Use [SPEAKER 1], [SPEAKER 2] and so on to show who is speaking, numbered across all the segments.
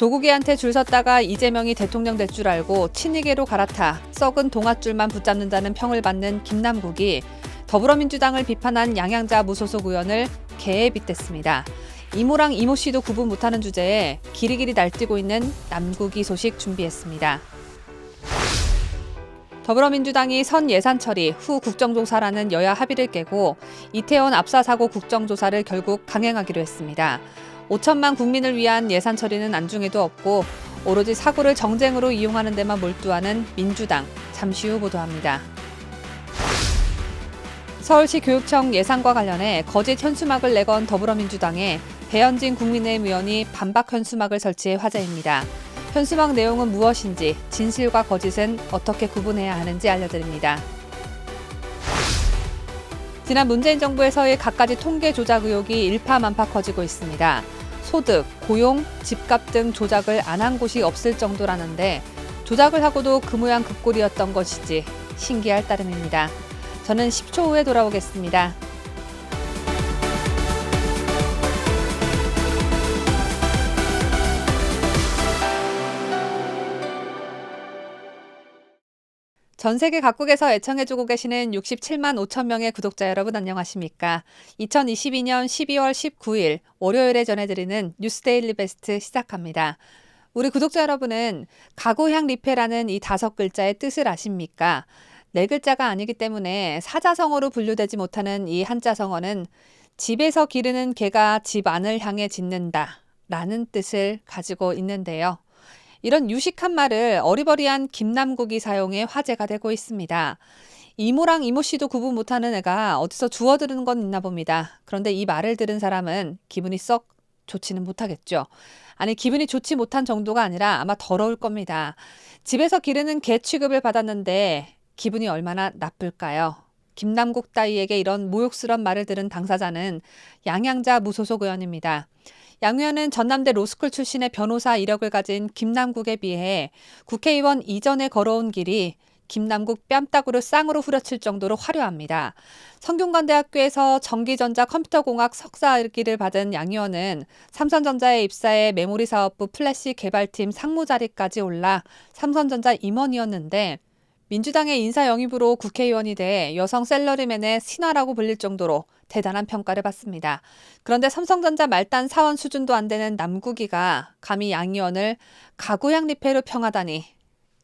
[SPEAKER 1] 조국이한테 줄 섰다가 이재명이 대통령 될 줄 알고 친이계로 갈아타 썩은 동아줄만 붙잡는다는 평을 받는 김남국이 더불어민주당을 비판한 양양자 무소속 의원을 개에 빗댔습니다. 이모랑 이모씨도 구분 못하는 주제에 길이길이 날뛰고 있는 남국이 소식 준비했습니다. 더불어민주당이 선 예산 처리 후 국정조사라는 여야 합의를 깨고 이태원 압사 사고 국정조사를 결국 강행하기로 했습니다. 5천만 국민을 위한 예산 처리는 안중에도 없고 오로지 사고를 정쟁으로 이용하는 데만 몰두하는 민주당. 잠시 후 보도합니다. 서울시 교육청 예산과 관련해 거짓 현수막을 내건 더불어민주당에 배현진 국민의힘 의원이 반박 현수막을 설치해 화제입니다. 현수막 내용은 무엇인지, 진실과 거짓은 어떻게 구분해야 하는지 알려드립니다. 지난 문재인 정부에서의 갖가지 통계 조작 의혹이 일파만파 커지고 있습니다. 소득, 고용, 집값 등 조작을 안 한 곳이 없을 정도라는데 조작을 하고도 그 모양 그 꼴이었던 것이지 신기할 따름입니다. 저는 10초 후에 돌아오겠습니다. 전 세계 각국에서 애청해주고 계시는 67만 5천 명의 구독자 여러분 안녕하십니까? 2022년 12월 19일 월요일에 전해드리는 뉴스데일리 베스트 시작합니다. 우리 구독자 여러분은 가구향 리페라는 이 5글자의 뜻을 아십니까? 4글자가 아니기 때문에 사자성어로 분류되지 못하는 이 한자성어는 집에서 기르는 개가 집 안을 향해 짖는다 라는 뜻을 가지고 있는데요. 이런 유식한 말을 어리버리한 김남국이 사용해 화제가 되고 있습니다. 이모랑 이모씨도 구분 못하는 애가 어디서 주워들은 건 있나 봅니다. 그런데 이 말을 들은 사람은 기분이 썩 좋지는 못하겠죠. 아니 기분이 좋지 못한 정도가 아니라 아마 더러울 겁니다. 집에서 기르는 개 취급을 받았는데 기분이 얼마나 나쁠까요? 김남국 따위에게 이런 모욕스러운 말을 들은 당사자는 양양자 무소속 의원입니다. 양 의원은 전남대 로스쿨 출신의 변호사 이력을 가진 김남국에 비해 국회의원 이전에 걸어온 길이 김남국 뺨따구를 쌍으로 후려칠 정도로 화려합니다. 성균관대학교에서 전기전자 컴퓨터공학 석사학위를 받은 양 의원은 삼성전자에 입사해 메모리 사업부 플래시 개발팀 상무 자리까지 올라 삼성전자 임원이었는데 민주당의 인사 영입으로 국회의원이 돼 여성 셀러리맨의 신하라고 불릴 정도로 대단한 평가를 받습니다. 그런데 삼성전자 말단 사원 수준도 안 되는 남국이가 감히 양 의원을 가구향 리페로 평하다니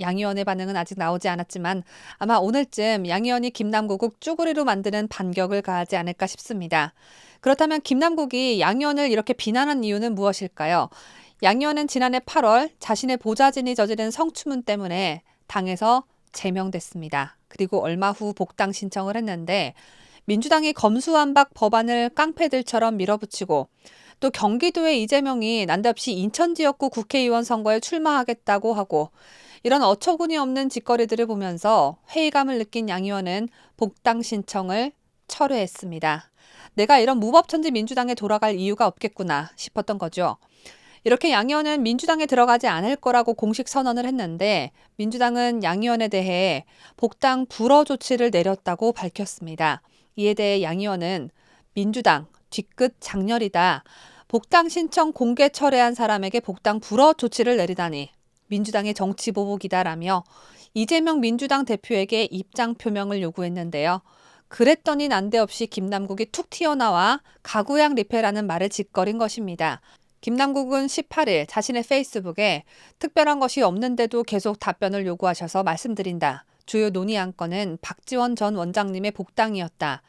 [SPEAKER 1] 양 의원의 반응은 아직 나오지 않았지만 아마 오늘쯤 양 의원이 김남국을 쭈구리로 만드는 반격을 가하지 않을까 싶습니다. 그렇다면 김남국이 양 의원을 이렇게 비난한 이유는 무엇일까요? 양 의원은 지난해 8월 자신의 보좌진이 저지른 성추문 때문에 당에서 제명됐습니다. 그리고 얼마 후 복당 신청을 했는데 민주당이 검수완박 법안을 깡패들처럼 밀어붙이고 또 경기도의 이재명이 난데없이 인천 지역구 국회의원 선거에 출마하겠다고 하고 이런 어처구니 없는 짓거리들을 보면서 회의감을 느낀 양 의원은 복당 신청을 철회했습니다. 내가 이런 무법천지 민주당에 돌아갈 이유가 없겠구나 싶었던 거죠. 이렇게 양 의원은 민주당에 들어가지 않을 거라고 공식 선언을 했는데 민주당은 양 의원에 대해 복당 불허 조치를 내렸다고 밝혔습니다. 이에 대해 양 의원은 민주당 뒤끝 장렬이다. 복당 신청 공개 철회한 사람에게 복당 불허 조치를 내리다니 민주당의 정치 보복이다라며 이재명 민주당 대표에게 입장 표명을 요구했는데요. 그랬더니 난데없이 김남국이 툭 튀어나와 가구향 리페라는 말을 짓거린 것입니다. 김남국은 18일 자신의 페이스북에 특별한 것이 없는데도 계속 답변을 요구하셔서 말씀드린다. 주요 논의 안건은 박지원 전 원장님의 복당이었다.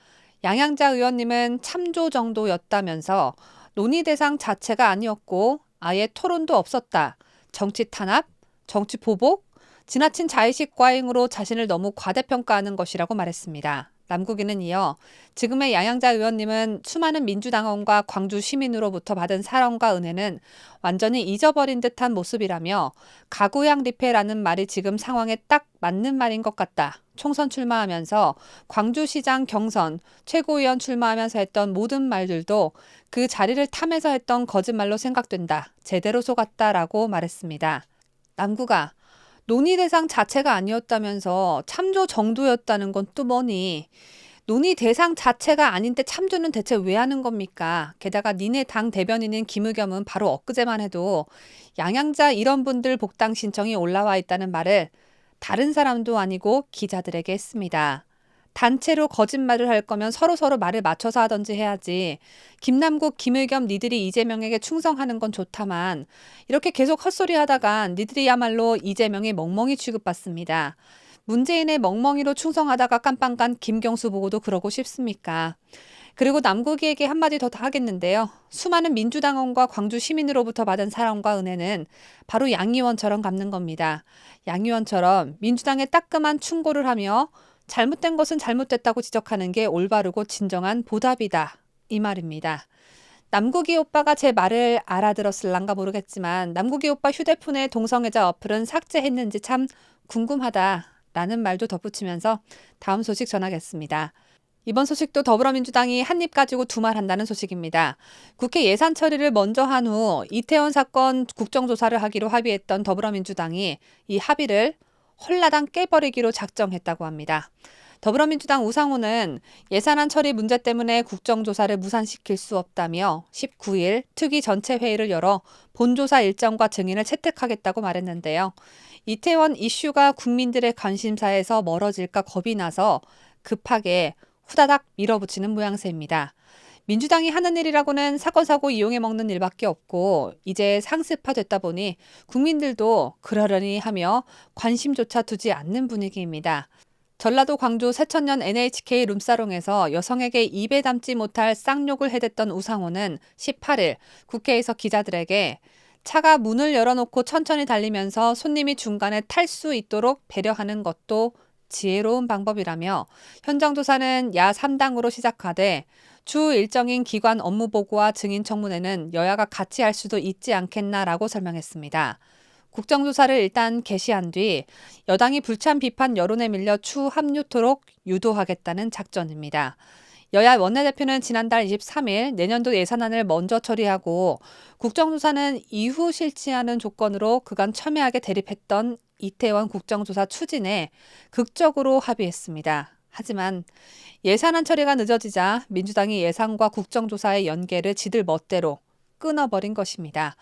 [SPEAKER 1] 양양자 의원님은 참조 정도였다면서 논의 대상 자체가 아니었고 아예 토론도 없었다. 정치 탄압, 정치 보복, 지나친 자의식 과잉으로 자신을 너무 과대평가하는 것이라고 말했습니다. 남국이는 이어 지금의 양양자 의원님은 수많은 민주당원과 광주 시민으로부터 받은 사랑과 은혜는 완전히 잊어버린 듯한 모습이라며 가구향 리페라는 말이 지금 상황에 딱 맞는 말인 것 같다. 총선 출마하면서 광주시장 경선 최고위원 출마하면서 했던 모든 말들도 그 자리를 탐해서 했던 거짓말로 생각된다. 제대로 속았다라고 말했습니다. 남국아, 논의 대상 자체가 아니었다면서 참조 정도였다는 건 또 뭐니? 논의 대상 자체가 아닌데 참조는 대체 왜 하는 겁니까? 게다가 니네 당 대변인인 김의겸은 바로 엊그제만 해도 양양자 이런 분들 복당 신청이 올라와 있다는 말을 다른 사람도 아니고 기자들에게 했습니다. 단체로 거짓말을 할 거면 서로서로 말을 맞춰서 하던지 해야지. 김남국, 김의겸 니들이 이재명에게 충성하는 건 좋다만 이렇게 계속 헛소리 하다간 니들이야말로 이재명이 멍멍이 취급받습니다. 문재인의 멍멍이로 충성하다가 깜빵 간 김경수 보고도 그러고 싶습니까? 그리고 남국이에게 한마디 더 하겠는데요. 수많은 민주당원과 광주 시민으로부터 받은 사랑과 은혜는 바로 양 의원처럼 갚는 겁니다. 양 의원처럼 민주당에 따끔한 충고를 하며 잘못된 것은 잘못됐다고 지적하는 게 올바르고 진정한 보답이다. 이 말입니다. 남국이 오빠가 제 말을 알아들었을란가 모르겠지만 남국이 오빠 휴대폰의 동성애자 어플은 삭제했는지 참 궁금하다. 라는 말도 덧붙이면서 다음 소식 전하겠습니다. 이번 소식도 더불어민주당이 한 입 가지고 두 말 한다는 소식입니다. 국회 예산 처리를 먼저 한 후 이태원 사건 국정조사를 하기로 합의했던 더불어민주당이 이 합의를 홀라당 깨버리기로 작정했다고 합니다. 더불어민주당 우상호는 예산안 처리 문제 때문에 국정조사를 무산시킬 수 없다며 19일 특위 전체 회의를 열어 본조사 일정과 증인을 채택하겠다고 말했는데요. 이태원 이슈가 국민들의 관심사에서 멀어질까 겁이 나서 급하게 후다닥 밀어붙이는 모양새입니다. 민주당이 하는 일이라고는 사건 사고 이용해 먹는 일밖에 없고 이제 상습화됐다 보니 국민들도 그러려니 하며 관심조차 두지 않는 분위기입니다. 전라도 광주 새천년 NHK 룸사롱에서 여성에게 입에 담지 못할 쌍욕을 해댔던 우상호는 18일 국회에서 기자들에게 차가 문을 열어놓고 천천히 달리면서 손님이 중간에 탈 수 있도록 배려하는 것도 지혜로운 방법이라며 현장 조사는 야 3당으로 시작하되 주 일정인 기관 업무 보고와 증인 청문회는 여야가 같이 할 수도 있지 않겠나라고 설명했습니다. 국정조사를 일단 개시한 뒤 여당이 불참 비판 여론에 밀려 추 합류토록 유도하겠다는 작전입니다. 여야 원내대표는 지난달 23일 내년도 예산안을 먼저 처리하고 국정조사는 이후 실시하는 조건으로 그간 첨예하게 대립했던 이태원 국정조사 추진에 극적으로 합의했습니다. 하지만 예산안 처리가 늦어지자 민주당이 예산과 국정조사의 연계를 지들 멋대로 끊어버린 것입니다.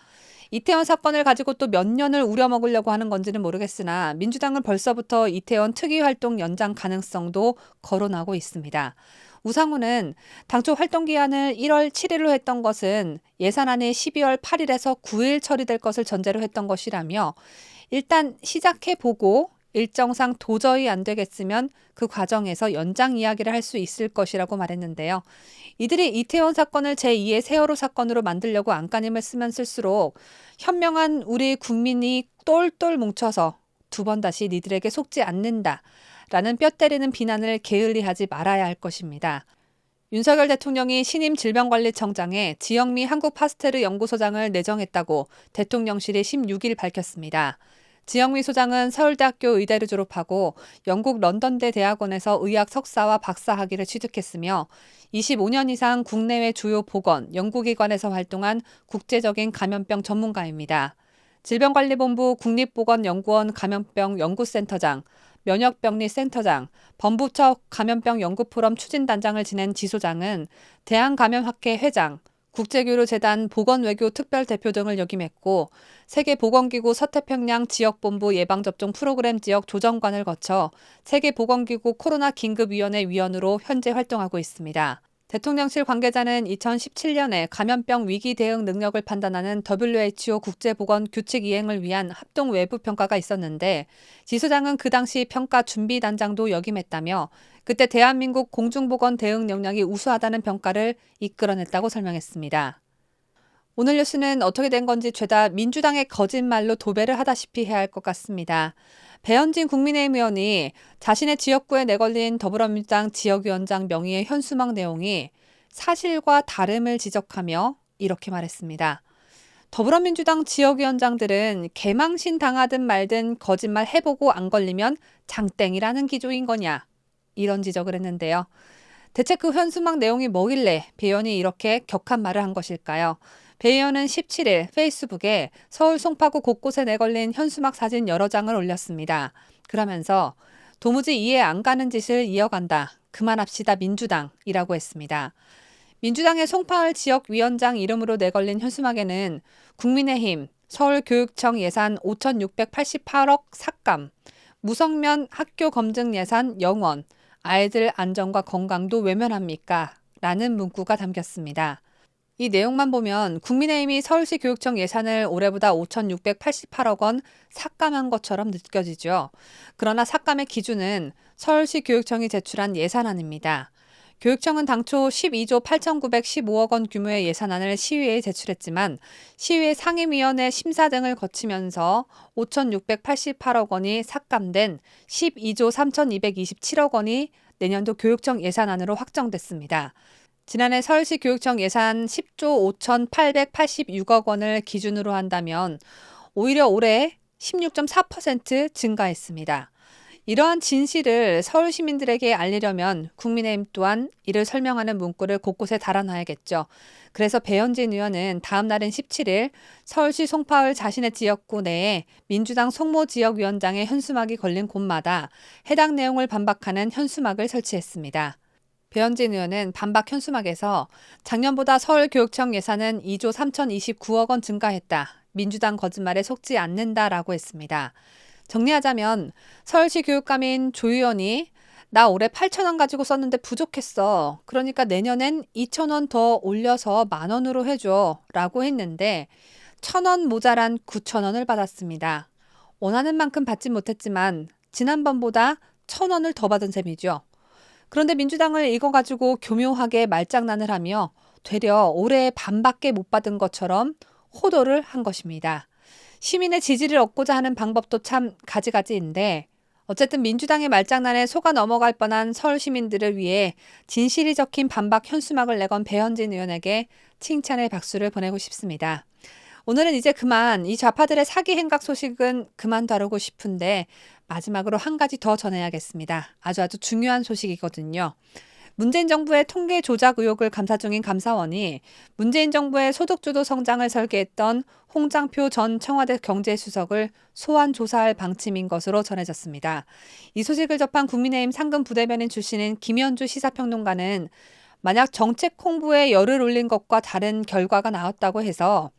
[SPEAKER 1] 이태원 사건을 가지고 또 몇 년을 우려먹으려고 하는 건지는 모르겠으나 민주당은 벌써부터 이태원 특위활동 연장 가능성도 거론하고 있습니다. 우상호는 당초 활동기한을 1월 7일로 했던 것은 예산안이 12월 8일에서 9일 처리될 것을 전제로 했던 것이라며 일단 시작해보고 일정상 도저히 안 되겠으면 그 과정에서 연장 이야기를 할 수 있을 것이라고 말했는데요. 이들이 이태원 사건을 제2의 세월호 사건으로 만들려고 안간힘을 쓰면 쓸수록 현명한 우리 국민이 똘똘 뭉쳐서 두 번 다시 니들에게 속지 않는다라는 뼈 때리는 비난을 게을리하지 말아야 할 것입니다. 윤석열 대통령이 신임 질병관리청장에 지영미 한국파스테르 연구소장을 내정했다고 대통령실이 16일 밝혔습니다. 지영미 소장은 서울대학교 의대를 졸업하고 영국 런던대 대학원에서 의학 석사와 박사 학위를 취득했으며 25년 이상 국내외 주요 보건, 연구기관에서 활동한 국제적인 감염병 전문가입니다. 질병관리본부 국립보건연구원 감염병 연구센터장, 면역병리센터장, 범부처 감염병 연구포럼 추진단장을 지낸 지 소장은 대한감염학회 회장, 국제교류재단 보건외교 특별대표 등을 역임했고 세계보건기구 서태평양 지역본부 예방접종 프로그램 지역 조정관을 거쳐 세계보건기구 코로나 긴급위원회 위원으로 현재 활동하고 있습니다. 대통령실 관계자는 2017년에 감염병 위기 대응 능력을 판단하는 WHO 국제보건 규칙 이행을 위한 합동 외부 평가가 있었는데 지 소장은 그 당시 평가 준비단장도 역임했다며 그때 대한민국 공중보건 대응 역량이 우수하다는 평가를 이끌어냈다고 설명했습니다. 오늘 뉴스는 어떻게 된 건지 죄다 민주당의 거짓말로 도배를 하다시피 해야 할 것 같습니다. 배현진 국민의힘 의원이 자신의 지역구에 내걸린 더불어민주당 지역위원장 명의의 현수막 내용이 사실과 다름을 지적하며 이렇게 말했습니다. 더불어민주당 지역위원장들은 개망신 당하든 말든 거짓말 해보고 안 걸리면 장땡이라는 기조인 거냐 이런 지적을 했는데요. 대체 그 현수막 내용이 뭐길래 배 의원이 이렇게 격한 말을 한 것일까요? 배 의원은 17일 페이스북에 서울 송파구 곳곳에 내걸린 현수막 사진 여러 장을 올렸습니다. 그러면서 도무지 이해 안 가는 짓을 이어간다. 그만합시다 민주당이라고 했습니다. 민주당의 송파을 지역위원장 이름으로 내걸린 현수막에는 국민의힘, 서울교육청 예산 5,688억 삭감, 무성면 학교 검증 예산 0원, 아이들 안전과 건강도 외면합니까? 라는 문구가 담겼습니다. 이 내용만 보면 국민의힘이 서울시 교육청 예산을 올해보다 5,688억 원 삭감한 것처럼 느껴지죠. 그러나 삭감의 기준은 서울시 교육청이 제출한 예산안입니다. 교육청은 당초 12조 8,915억 원 규모의 예산안을 시의회에 제출했지만 시의회 상임위원회 심사 등을 거치면서 5,688억 원이 삭감된 12조 3,227억 원이 내년도 교육청 예산안으로 확정됐습니다. 지난해 서울시 교육청 예산 10조 5,886억 원을 기준으로 한다면 오히려 올해 16.4% 증가했습니다. 이러한 진실을 서울 시민들에게 알리려면 국민의힘 또한 이를 설명하는 문구를 곳곳에 달아놔야겠죠. 그래서 배현진 의원은 다음 날인 17일 서울시 송파을 자신의 지역구 내에 민주당 송모지역위원장의 현수막이 걸린 곳마다 해당 내용을 반박하는 현수막을 설치했습니다. 배현진 의원은 반박 현수막에서 작년보다 서울교육청 예산은 2조 3,029억 원 증가했다. 민주당 거짓말에 속지 않는다라고 했습니다. 정리하자면 서울시 교육감인 조 의원이 나 올해 8,000원 가지고 썼는데 부족했어. 그러니까 내년엔 2,000원 더 올려서 10,000원으로 해줘 라고 했는데 1,000원 모자란 9,000원을 받았습니다. 원하는 만큼 받진 못했지만 지난번보다 1,000원을 더 받은 셈이죠. 그런데 민주당을 이거 가지고 교묘하게 말장난을 하며 되려 올해 반밖에 못 받은 것처럼 호도를 한 것입니다. 시민의 지지를 얻고자 하는 방법도 참 가지가지인데 어쨌든 민주당의 말장난에 속아 넘어갈 뻔한 서울 시민들을 위해 진실이 적힌 반박 현수막을 내건 배현진 의원에게 칭찬의 박수를 보내고 싶습니다. 오늘은 이제 그만 이 좌파들의 사기 행각 소식은 그만 다루고 싶은데 마지막으로 한 가지 더 전해야겠습니다. 아주 중요한 소식이거든요. 문재인 정부의 통계 조작 의혹을 감사 중인 감사원이 문재인 정부의 소득주도 성장을 설계했던 홍장표 전 청와대 경제수석을 소환 조사할 방침인 것으로 전해졌습니다. 이 소식을 접한 국민의힘 상근 부대변인 출신인 김현주 시사평론가는 만약 정책 홍보에 열을 올린 것과 다른 결과가 나왔다고 해서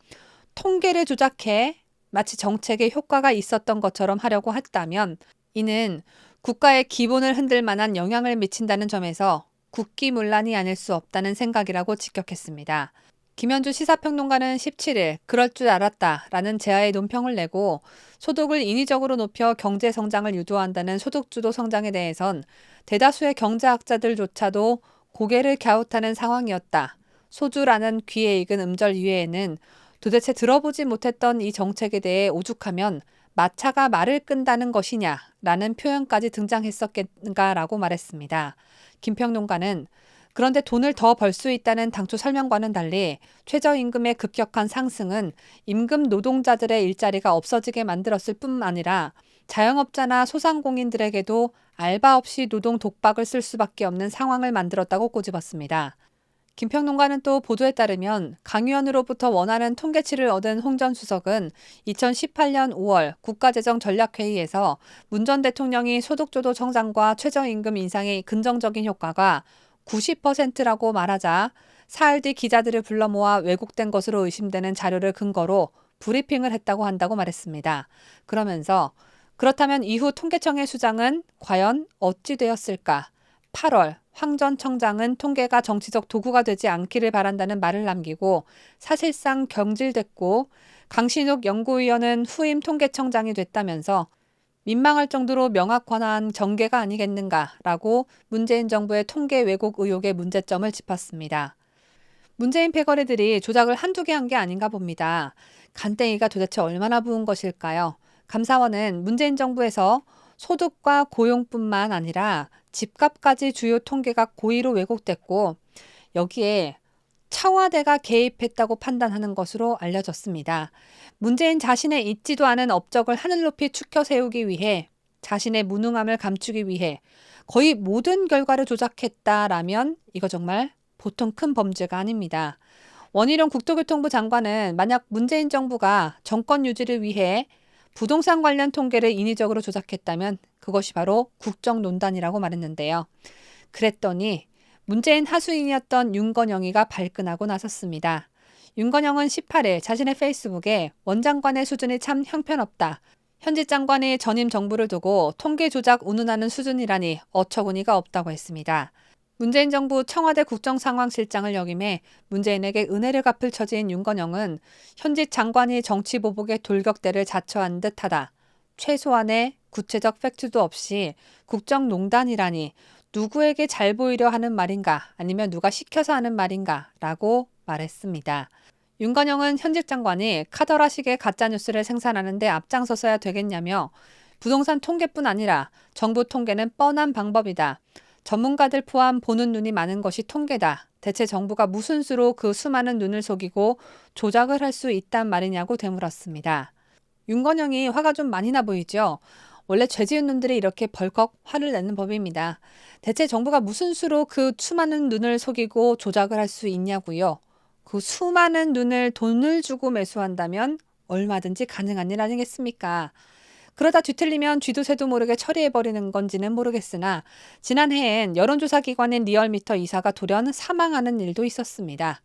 [SPEAKER 1] 통계를 조작해 마치 정책에 효과가 있었던 것처럼 하려고 했다면 이는 국가의 기본을 흔들 만한 영향을 미친다는 점에서 국기문란이 아닐 수 없다는 생각이라고 직격했습니다. 김현주 시사평론가는 17일 그럴 줄 알았다라는 제아의 논평을 내고 소득을 인위적으로 높여 경제 성장을 유도한다는 소득주도 성장에 대해선 대다수의 경제학자들조차도 고개를 갸웃하는 상황이었다. 소주라는 귀에 익은 음절 이외에는 도대체 들어보지 못했던 이 정책에 대해 오죽하면 마차가 말을 끈다는 것이냐라는 표현까지 등장했었겠는가라고 말했습니다. 김 평론가는 그런데 돈을 더 벌 수 있다는 당초 설명과는 달리 최저임금의 급격한 상승은 임금 노동자들의 일자리가 없어지게 만들었을 뿐 아니라 자영업자나 소상공인들에게도 알바 없이 노동 독박을 쓸 수밖에 없는 상황을 만들었다고 꼬집었습니다. 김 평론가는 또 보도에 따르면 강 의원으로부터 원하는 통계치를 얻은 홍 전 수석은 2018년 5월 국가재정전략회의에서 문 전 대통령이 소득주도 성장과 최저임금 인상의 긍정적인 효과가 90%라고 말하자 사흘 뒤 기자들을 불러 모아 왜곡된 것으로 의심되는 자료를 근거로 브리핑을 했다고 한다고 말했습니다. 그러면서 그렇다면 이후 통계청의 수장은 과연 어찌 되었을까? 8월 황 전 청장은 통계가 정치적 도구가 되지 않기를 바란다는 말을 남기고 사실상 경질됐고 강신욱 연구위원은 후임 통계청장이 됐다면서 민망할 정도로 명확관한 전개가 아니겠는가라고 문재인 정부의 통계 왜곡 의혹의 문제점을 짚었습니다. 문재인 패거리들이 조작을 한두 개 한 게 아닌가 봅니다. 간땡이가 도대체 얼마나 부은 것일까요? 감사원은 문재인 정부에서 소득과 고용뿐만 아니라 집값까지 주요 통계가 고의로 왜곡됐고 여기에 청와대가 개입했다고 판단하는 것으로 알려졌습니다. 문재인 자신의 있지도 않은 업적을 하늘 높이 축혀 세우기 위해 자신의 무능함을 감추기 위해 거의 모든 결과를 조작했다라면 이거 정말 보통 큰 범죄가 아닙니다. 원희룡 국토교통부 장관은 만약 문재인 정부가 정권 유지를 위해 부동산 관련 통계를 인위적으로 조작했다면 그것이 바로 국정농단이라고 말했는데요. 그랬더니 문재인 하수인이었던 윤건영이가 발끈하고 나섰습니다. 윤건영은 18일 자신의 페이스북에 원장관의 수준이 참 형편없다. 현직 장관이 전임 정부를 두고 통계 조작 운운하는 수준이라니 어처구니가 없다고 했습니다. 문재인 정부 청와대 국정상황실장을 역임해 문재인에게 은혜를 갚을 처지인 윤건영은 현직 장관이 정치 보복의 돌격대를 자처한 듯하다. 최소한의 구체적 팩트도 없이 국정농단이라니 누구에게 잘 보이려 하는 말인가 아니면 누가 시켜서 하는 말인가 라고 말했습니다. 윤건영은 현직 장관이 카더라식의 가짜뉴스를 생산하는 데 앞장서서야 되겠냐며 부동산 통계뿐 아니라 정부 통계는 뻔한 방법이다. 전문가들 포함 보는 눈이 많은 것이 통계다. 대체 정부가 무슨 수로 그 수많은 눈을 속이고 조작을 할 수 있단 말이냐고 되물었습니다. 윤건영이 화가 좀 많이 나 보이죠? 원래 죄 지은 놈들이 이렇게 벌컥 화를 내는 법입니다. 대체 정부가 무슨 수로 그 수많은 눈을 속이고 조작을 할 수 있냐고요? 그 수많은 눈을 돈을 주고 매수한다면 얼마든지 가능한 일 아니겠습니까? 그러다 뒤틀리면 쥐도 새도 모르게 처리해버리는 건지는 모르겠으나 지난해엔 여론조사 기관인 리얼미터 이사가 돌연 사망하는 일도 있었습니다.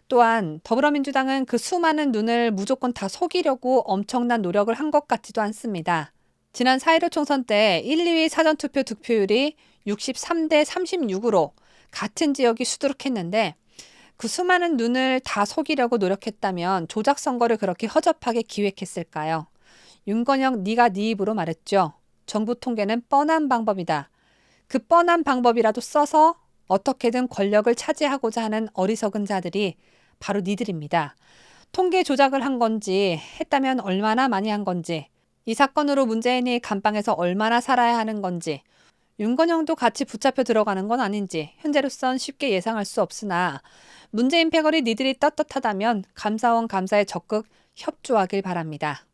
[SPEAKER 1] 또한 더불어민주당은 그 수많은 눈을 무조건 다 속이려고 엄청난 노력을 한 것 같지도 않습니다. 지난 4.15 총선 때 1, 2위 사전투표 득표율이 63대 36으로 같은 지역이 수두룩했는데 그 수많은 눈을 다 속이려고 노력했다면 조작 선거를 그렇게 허접하게 기획했을까요? 윤건영 네가 네 입으로 말했죠. 정부 통계는 뻔한 방법이다. 그 뻔한 방법이라도 써서 어떻게든 권력을 차지하고자 하는 어리석은 자들이 바로 니들입니다. 통계 조작을 한 건지 했다면 얼마나 많이 한 건지 이 사건으로 문재인이 감방에서 얼마나 살아야 하는 건지 윤건영도 같이 붙잡혀 들어가는 건 아닌지 현재로선 쉽게 예상할 수 없으나 문재인 패거리 니들이 떳떳하다면 감사원 감사에 적극 협조하길 바랍니다.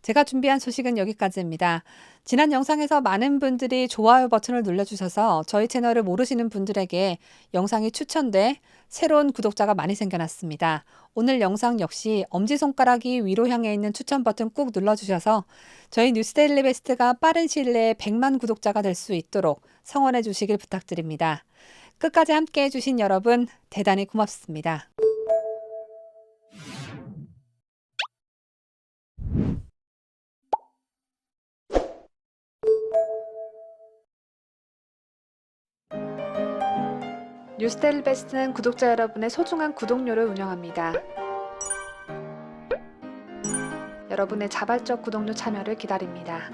[SPEAKER 1] 제가 준비한 소식은 여기까지입니다. 지난 영상에서 많은 분들이 좋아요 버튼을 눌러주셔서 저희 채널을 모르시는 분들에게 영상이 추천돼 새로운 구독자가 많이 생겨났습니다. 오늘 영상 역시 엄지손가락이 위로 향해 있는 추천 버튼 꾹 눌러주셔서 저희 뉴스데일리 베스트가 빠른 시일 내에 100만 구독자가 될 수 있도록 성원해 주시길 부탁드립니다. 끝까지 함께 해주신 여러분 대단히 고맙습니다. 뉴스데일리 베스트는 구독자 여러분의 소중한 구독료를 운영합니다. 여러분의 자발적 구독료 참여를 기다립니다.